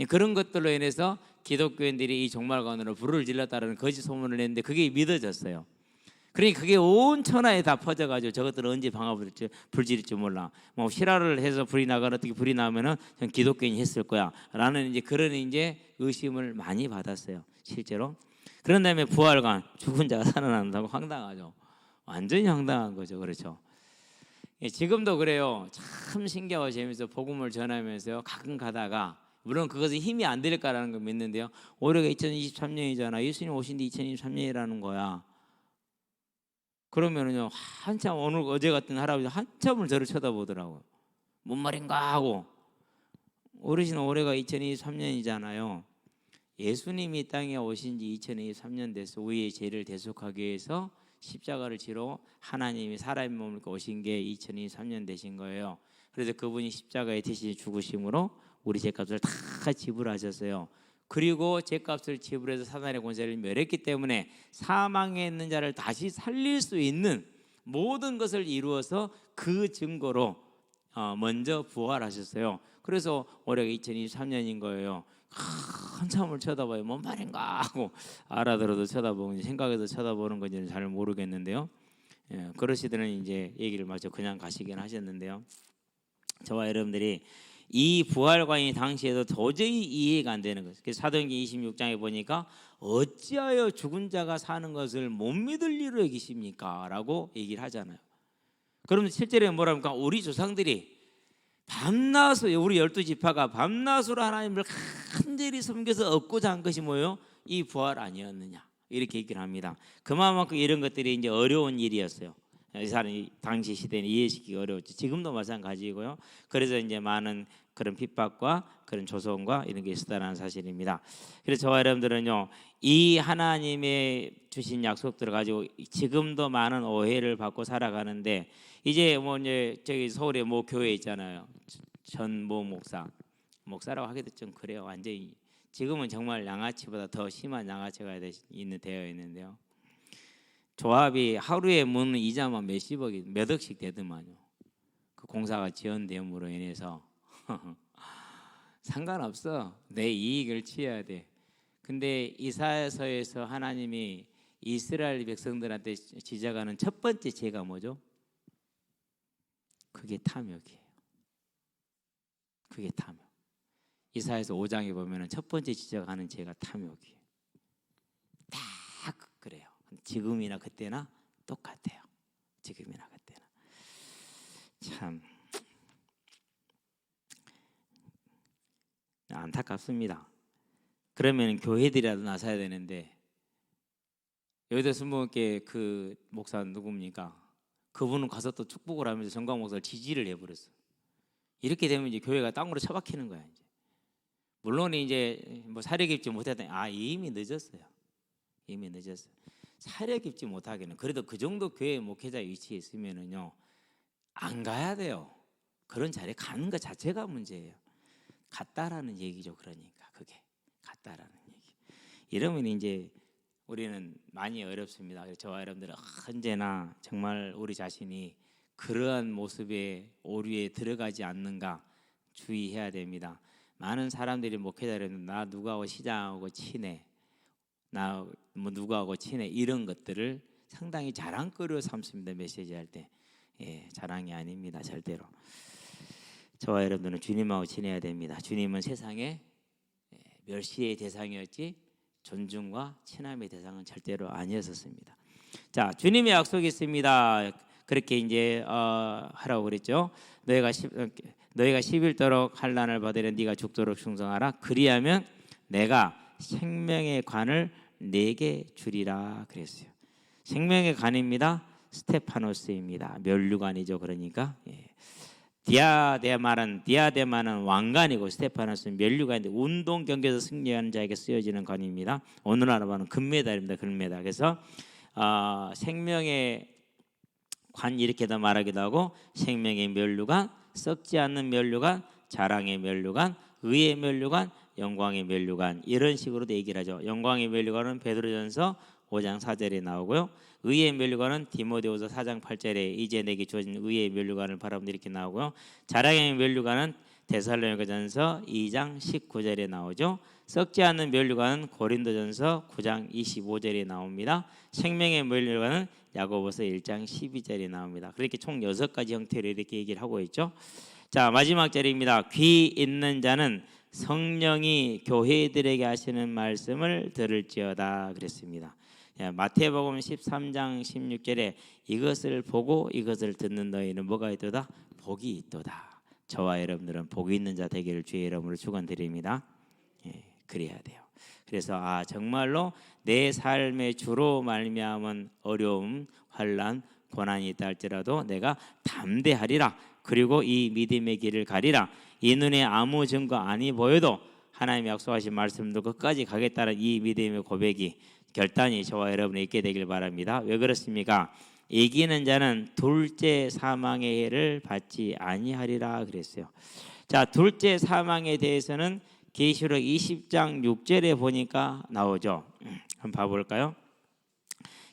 그런 것들로 인해서 기독교인들이 이 종말관으로 불을 질렀다는 거짓 소문을 냈는데 그게 믿어졌어요. 그러니 그게 온 천하에 다 퍼져가지고 저것들은 언제 불질일지 몰라. 뭐 실화를 해서 불이 나거나 어떻게 불이 나면은 기독교인이 했을 거야라는 이제 그런 이제 의심을 많이 받았어요. 실제로. 그런 다음에 부활관, 죽은 자가 살아난다고 황당하죠. 완전히 황당한 거죠. 그렇죠. 지금도 그래요. 참 신기하고 재밌어. 복음을 전하면서 가끔 가다가 물론 그것은 힘이 안 될까라는 걸 믿는데요. 올해가 2023년이잖아. 예수님 오신 지 2023년이라는 거야. 그러면은요 한참 오늘 어제 같은 할아버지 한참을 저를 쳐다보더라고요. 뭔 말인가 하고. 어르신 올해가 2023년이잖아요. 예수님이 땅에 오신 지 2023년 돼서 우리의 죄를 대속하기 위해서 십자가를 지러 하나님이 사람의 몸을 오신 게 2023년 되신 거예요. 그래서 그분이 십자가에 대신 죽으심으로 우리 죄값을 다 지불하셨어요. 그리고 죄값을 지불해서 사단의 권세를 멸했기 때문에 사망에 있는 자를 다시 살릴 수 있는 모든 것을 이루어서 그 증거로 먼저 부활하셨어요. 그래서 올해가 2023년인 거예요. 한참을 쳐다봐요. 뭔 말인가 하고 알아들어도 쳐다보고 생각해서 쳐다보는 건지는 잘 모르겠는데요. 그러시더니 이제 얘기를 마저 그냥 가시긴 하셨는데요. 저와 여러분들이 이 부활관이 당시에도 도저히 이해가 안 되는 거예요. 그래서 사도행전 26장에 보니까 어찌하여 죽은 자가 사는 것을 못 믿을 일로 여기십니까? 라고 얘기를 하잖아요. 그러면 실제로 뭐랍니까? 우리 조상들이 밤낮으로 우리 12지파가 밤낮으로 하나님을 간절히 섬겨서 얻고자 한 것이 뭐예요? 이 부활 아니었느냐 이렇게 얘기를 합니다. 그만큼 이런 것들이 이제 어려운 일이었어요. 이 사람이 당시 시대는 이해시키기 어려웠죠. 지금도 마찬가지고요. 그래서 이제 많은 그런 핍박과 그런 조소음과 이런 게 있었다는 사실입니다. 그래서 저와 여러분들은요, 이 하나님의 주신 약속들을 가지고 지금도 많은 오해를 받고 살아가는데 이제 뭐 이제 저기 서울에 모 교회 있잖아요. 전모 목사라고 하기도 좀 그래요. 완전히 지금은 정말 양아치보다 더 심한 양아치가 되어 있는데요. 조합이 하루에 문 이자만 몇십억이 몇 억씩 되더만요. 그 공사가 지연됨으로 인해서 상관없어. 내 이익을 취해야 돼. 근데 이사야서에서 하나님이 이스라엘 백성들한테 지적하는 첫 번째 죄가 뭐죠? 그게 탐욕이에요. 그게 탐욕. 이사야서 5장에 보면은 첫 번째 지적하는 죄가 탐욕이에요. 딱 그래요. 지금이나 그때나 똑같아요. 지금이나 그때나. 참 안타깝습니다. 그러면 교회들이라도 나서야 되는데 여의도 순복음교회 그 목사 누굽니까? 그분은 가서 또 축복을 하면서 정광 목사를 지지를 해버렸어. 이렇게 되면 이제 교회가 땅으로 처박히는 거야. 이제 물론 이제 뭐 사려 깊지 못했더니 이미 늦었어요. 이미 늦었어요. 사려 깊지 못하기는 그래도 그 정도 교회 목회자 위치에 있으면은요 안 가야 돼요. 그런 자리에 가는 것 자체가 문제예요. 갔다라는 얘기죠. 그러니까 그게 갔다라는 얘기. 이러면 이제 우리는 많이 어렵습니다. 그래서 저와 여러분들은 언제나 정말 우리 자신이 그러한 모습의 오류에 들어가지 않는가 주의해야 됩니다. 많은 사람들이 목회자라면 나 누구하고 시장하고 친해, 나 뭐 누구하고 친해 이런 것들을 상당히 자랑거리로 삼습니다. 메시지 할 때 자랑이 아닙니다. 절대로. 저와 여러분들은 주님하고 친해야 됩니다. 주님은 세상에 멸시의 대상이었지 존중과 친함의 대상은 절대로 아니었었습니다. 자, 주님의 약속이 있습니다. 그렇게 이제 하라고 그랬죠. 너희가 11도록 환난을 받으려 네가 죽도록 충성하라. 그리하면 내가 생명의 관을 네게 주리라 그랬어요. 생명의 관입니다. 스테파노스입니다. 면류관이죠. 그러니까 디아데마는 왕관이고 스테파노스는 면류관인데 운동 경기에서 승리하는 자에게 쓰여지는 관입니다. 오늘날로 말하면 금메달입니다. 금메달. 그래서 생명의 관 이렇게도 말하기도 하고 생명의 면류관, 썩지 않는 면류관, 자랑의 면류관, 의의 면류관, 영광의 면류관 이런 식으로도 얘기를 하죠. 영광의 면류관은 베드로전서 5장 4절에 나오고요. 의의 면류관은 디모데후서 4장 8절에 이제 내게 주어진 의의 면류관을 바라보는 이렇게 나오고요. 자랑의 면류관은 데살로니가전서 2장 19절에 나오죠. 썩지 않는 면류관은 고린도전서 9장 25절에 나옵니다. 생명의 면류관은 야고보서 1장 12절에 나옵니다. 그렇게 총 6가지 형태로 이렇게 얘기를 하고 있죠. 자, 마지막 절입니다. 귀 있는 자는 성령이 교회들에게 하시는 말씀을 들을지어다 그랬습니다. 마태복음 13장 16절에 이것을 보고 이것을 듣는 너희는 뭐가 있도다? 복이 있도다. 저와 여러분들은 복이 있는 자 되기를 주의 이름으로 축원드립니다. 그래야 돼요. 그래서 정말로 내 삶의 주로 말미암은 어려움, 환난, 고난이 있다 할지라도 내가 담대하리라. 그리고 이 믿음의 길을 가리라. 이 눈에 아무 증거 아니 보여도 하나님이 약속하신 말씀도 끝까지 가겠다는 이 믿음의 고백이 결단이 저와 여러분이 있게 되길 바랍니다. 왜 그렇습니까? 이기는 자는 둘째 사망의 해를 받지 아니하리라 그랬어요. 자, 둘째 사망에 대해서는 계시록 20장 6절에 보니까 나오죠. 한번 봐볼까요?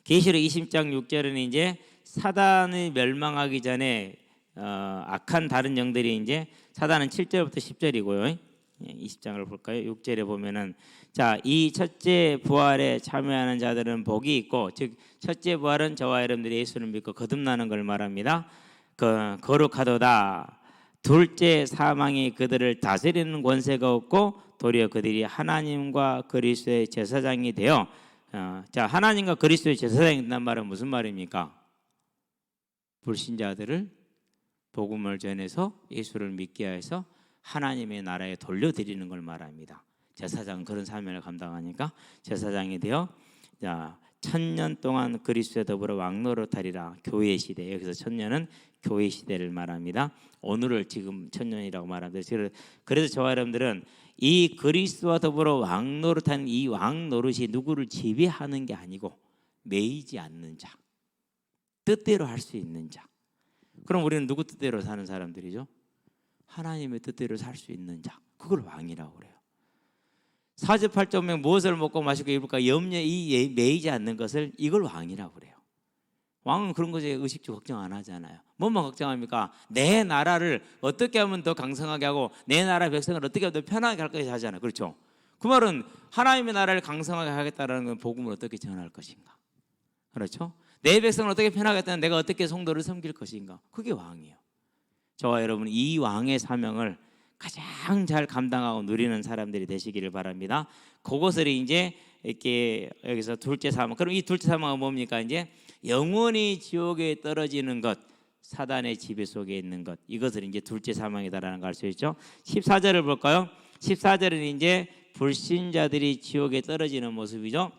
계시록 20장 6절은 이제 사단이 멸망하기 전에 악한 다른 영들이 이제 사단은 7절부터 10절이고요. 20장을 볼까요? 6절에 보면은 자, 이 첫째 부활에 참여하는 자들은 복이 있고, 즉 첫째 부활은 저와 여러분들이 예수를 믿고 거듭나는 걸 말합니다. 거룩하도다. 둘째 사망이 그들을 다스리는 권세가 없고 도리어 그들이 하나님과 그리스도의 제사장이 되어 자, 하나님과 그리스도의 제사장이 된다는 말은 무슨 말입니까? 불신자들을 복음을 전해서 예수를 믿게 해서 하나님의 나라에 돌려드리는 걸 말합니다. 제사장은 그런 사명을 감당하니까 제사장이 되어 1000년 동안 그리스도에 더불어 왕노릇하리라. 교회 시대, 여기서 1000년은 교회 시대를 말합니다. 오늘을 지금 1000년이라고 말합니다. 그래서 저와 여러분들은 이 그리스도와 더불어 왕노릇하는 이 왕노릇이 누구를 지배하는 게 아니고 매이지 않는 자, 뜻대로 할 수 있는 자. 그럼 우리는 누구 뜻대로 사는 사람들이죠? 하나님의 뜻대로 살 수 있는 자, 그걸 왕이라고 그래요. 사주팔자명 무엇을 먹고 마시고 입을까 염려에 매이지 않는 것을 이걸 왕이라고 그래요. 왕은 그런 것에 의식주 걱정 안 하잖아요. 뭐만 걱정합니까? 내 나라를 어떻게 하면 더 강성하게 하고 내 나라 백성을 어떻게 하면 더 편하게 할 것인가 하잖아요. 그렇죠? 그 말은 하나님의 나라를 강성하게 하겠다는 건 복음을 어떻게 전할 것인가. 그렇죠? 내 백성을 어떻게 편하게 하겠다는 내가 어떻게 성도를 섬길 것인가. 그게 왕이에요. 저와 여러분 이 왕의 사명을 가장 잘 감당하고 누리는 사람들이 되시기를 바랍니다. 그것을 이제 이렇게 여기서 둘째 사망. 그럼 이 둘째 사망은 뭡니까? 이제 영원히 지옥에 떨어지는 것, 사단의 지배 속에 있는 것. 이것을 이제 둘째 사망이다라는 걸 알 수 있죠. 14절을 볼까요? 14절은 이제 불신자들이 지옥에 떨어지는 모습이죠.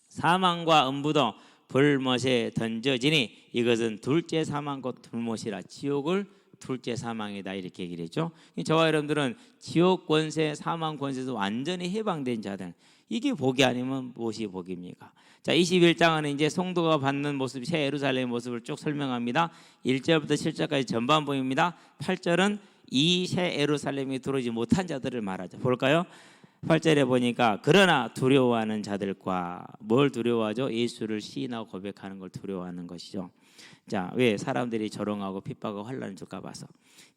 사망과 음부도 불못에 던져지니 이것은 둘째 사망 곧 불못이라. 지옥을 둘째 사망이다 이렇게 얘기를 했죠. 저와 여러분들은 지옥 권세, 사망 권세에서 완전히 해방된 자들, 이게 복이 아니면 무엇이 복입니까? 자, 21장은 이제 성도가 받는 모습, 새 예루살렘의 모습을 쭉 설명합니다. 1절부터 7절까지 전반부입니다. 8절은 이 새 예루살렘이 들어오지 못한 자들을 말하죠. 볼까요? 8절에 보니까 그러나 두려워하는 자들과 뭘 두려워하죠? 예수를 시인하고 고백하는 걸 두려워하는 것이죠. 자, 왜? 사람들이 조롱하고 핍박하고 환난을 줄까 봐서.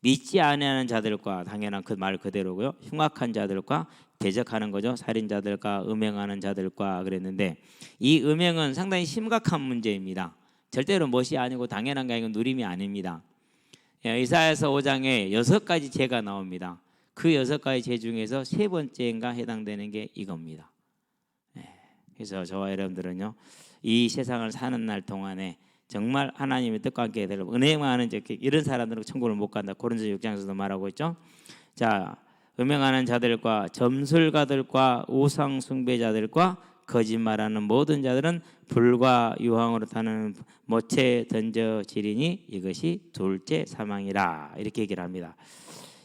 믿지 아니하는 자들과, 당연한 그 말 그대로고요. 흉악한 자들과 대적하는 거죠. 살인자들과 음행하는 자들과 그랬는데 이 음행은 상당히 심각한 문제입니다. 절대로 멋이 아니고 당연한 게 아니고 누림이 아닙니다. 이사야서 5장에 6가지 죄가 나옵니다. 그 6가지 죄 중에서 3번째인가 해당되는 게 이겁니다. 그래서 저와 여러분들은요, 이 세상을 사는 날 동안에 정말 하나님의 뜻과 함께 되려고 은행하는 이런 사람들은 천국을 못 간다. 고린도서 6장에서도 말하고 있죠. 자, 음행하는 자들과 점술가들과 우상 숭배자들과 거짓말하는 모든 자들은 불과 유황으로 타는 못에 던져지리니 이것이 둘째 사망이라. 이렇게 얘기를 합니다.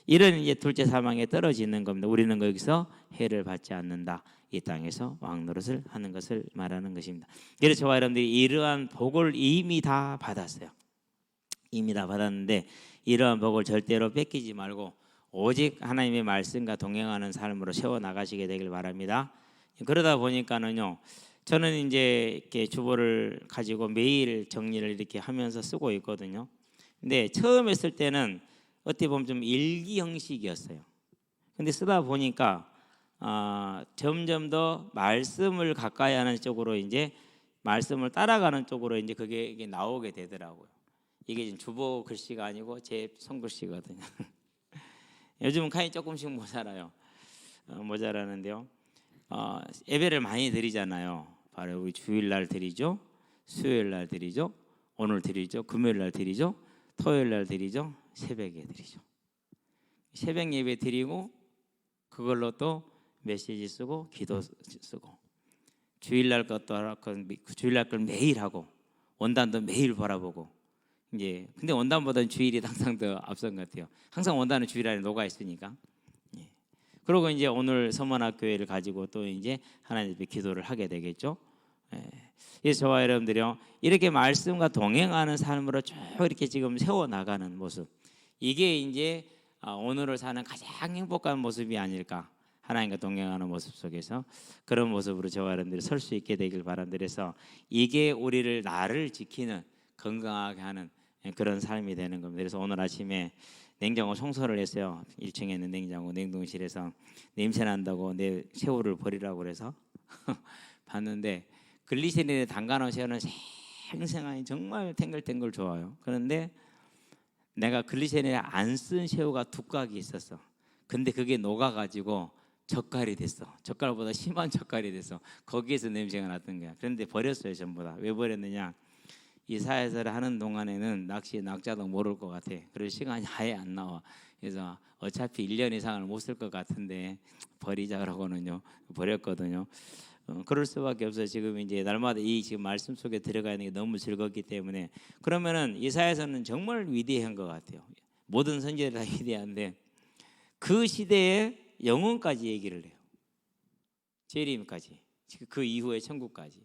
이런 이제 둘째 사망에 떨어지는 겁니다. 우리는 거기서 해를 받지 않는다. 이 땅에서 왕노릇을 하는 것을 말하는 것입니다. 그래서 저와 여러분들이 이러한 복을 이미 다 받았어요. 이미 다 받았는데 이러한 복을 절대로 뺏기지 말고 오직 하나님의 말씀과 동행하는 삶으로 세워 나가시게 되길 바랍니다. 그러다 보니까는요, 저는 이제 이렇게 주보를 가지고 매일 정리를 이렇게 하면서 쓰고 있거든요. 근데 처음 했을 때는 어떻게 보면 좀 일기 형식이었어요. 근데 쓰다 보니까 점점 더 말씀을 가까이 하는 쪽으로 이제 말씀을 따라가는 쪽으로 이제 그게 이게 나오게 되더라고요. 이게 지금 주보 글씨가 아니고 제 손글씨거든요. 요즘은 칸이 조금씩 모자라요. 모자라는데요. 예배를 많이 드리잖아요. 바로 우리 주일날 드리죠, 수요일날 드리죠, 오늘 드리죠, 금요일날 드리죠, 토요일날 드리죠, 새벽에 드리죠. 새벽 예배 드리고 그걸로 또 메시지 쓰고 기도 쓰고 주일날 것도 하고 주일날 걸 매일 하고 원단도 매일 바라보고 이제 근데 원단보다는 주일이 항상 더 앞선 것 같아요. 항상 원단은 주일 안에 녹아 있으니까. 예. 그리고 이제 오늘 서문학교회를 가지고 또 이제 하나님 앞에 기도를 하게 되겠죠. 예. 그래서 저와 여러분들이요 이렇게 말씀과 동행하는 삶으로 쭉 이렇게 지금 세워 나가는 모습, 이게 이제 오늘을 사는 가장 행복한 모습이 아닐까. 하나님과 동행하는 모습 속에서 그런 모습으로 저와 여러분들이 설 수 있게 되길 바랍니다. 그래서 이게 우리를 나를 지키는 건강하게 하는 그런 삶이 되는 겁니다. 그래서 오늘 아침에 냉장고 청소를 했어요. 1층에 있는 냉장고 냉동실에서 냄새 난다고 내 새우를 버리라고 그래서 봤는데 글리세린에 담가놓은 새우는 생생하니 정말 탱글탱글 좋아요. 그런데 내가 글리세린에 안 쓴 새우가 두 각이 있었어. 근데 그게 녹아가지고 젓갈이 됐어. 젓갈보다 심한 젓갈이 됐어. 거기에서 냄새가 났던 거야. 그런데 버렸어요, 전부 다. 왜 버렸느냐? 이 사회사를 하는 동안에는 낙자도 모를 것 같아. 그럴 시간이 아예 안 나와. 그래서 어차피 1년 이상을 못 쓸 것 같은데 버리자 그러고는요 버렸거든요. 그럴 수밖에 없어요. 지금 이제 날마다 이 지금 말씀 속에 들어가는 게 너무 즐겁기 때문에. 그러면은 이사야서는 정말 위대한 것 같아요. 모든 선지자들 다 위대한데 그 시대에 영혼까지 얘기를 해요. 재림까지, 그 이후의 천국까지.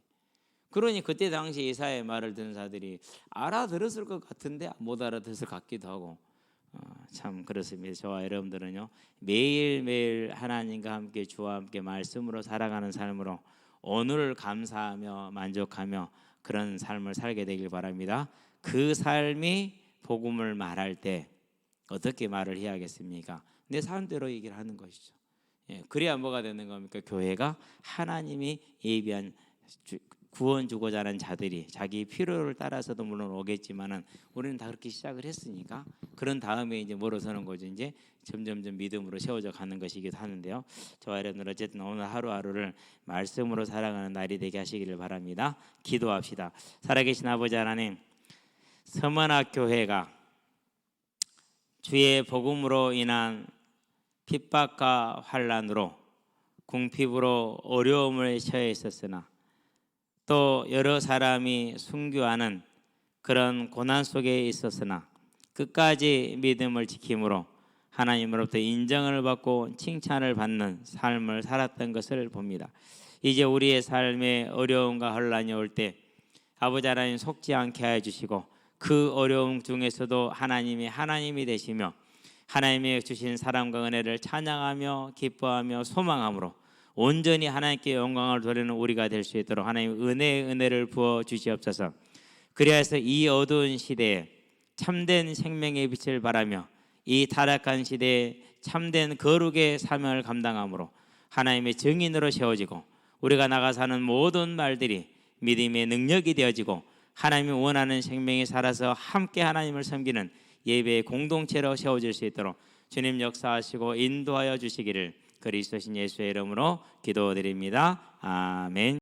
그러니 그때 당시 이사야의 말을 듣는 자들이 알아들었을 것 같은데 못 알아들었을 것 같기도 하고 참 그렇습니다. 저와 여러분들은요 매일매일 하나님과 함께 주와 함께 말씀으로 살아가는 삶으로 오늘을 감사하며 만족하며 그런 삶을 살게 되길 바랍니다. 그 삶이 복음을 말할 때 어떻게 말을 해야겠습니까? 내 삶대로 얘기를 하는 것이죠. 예, 그래야 뭐가 되는 겁니까? 교회가 하나님이 예비한 구원 주고자 하는 자들이 자기 필요를 따라서도 물론 오겠지만은 우리는 다 그렇게 시작을 했으니까 그런 다음에 이제 뭐로 서는 거죠. 이제 점점점 믿음으로 세워져 가는 것이기도 하는데요. 저와 여러분들 어쨌든 오늘 하루하루를 말씀으로 살아가는 날이 되게 하시기를 바랍니다. 기도합시다. 살아계신 아버지 하나님, 서문학교회가 주의 복음으로 인한 핍박과 환난으로 궁핍으로 어려움을 처해 있었으나 또 여러 사람이 순교하는 그런 고난 속에 있었으나 끝까지 믿음을 지킴으로 하나님으로부터 인정을 받고 칭찬을 받는 삶을 살았던 것을 봅니다. 이제 우리의 삶에 어려움과 혼란이 올 때 아버지 하나님 속지 않게 해주시고 그 어려움 중에서도 하나님이 되시며 하나님이 주신 사랑과 은혜를 찬양하며 기뻐하며 소망함으로 온전히 하나님께 영광을 돌리는 우리가 될 수 있도록 하나님 은혜를 부어 주시옵소서. 그리하여서 이 어두운 시대에 참된 생명의 빛을 발하며 이 타락한 시대에 참된 거룩의 사명을 감당함으로 하나님의 증인으로 세워지고 우리가 나가서 하는 모든 말들이 믿음의 능력이 되어지고 하나님이 원하는 생명이 살아서 함께 하나님을 섬기는 예배의 공동체로 세워질 수 있도록 주님 역사하시고 인도하여 주시기를 그리스도신 예수의 이름으로 기도드립니다. 아멘.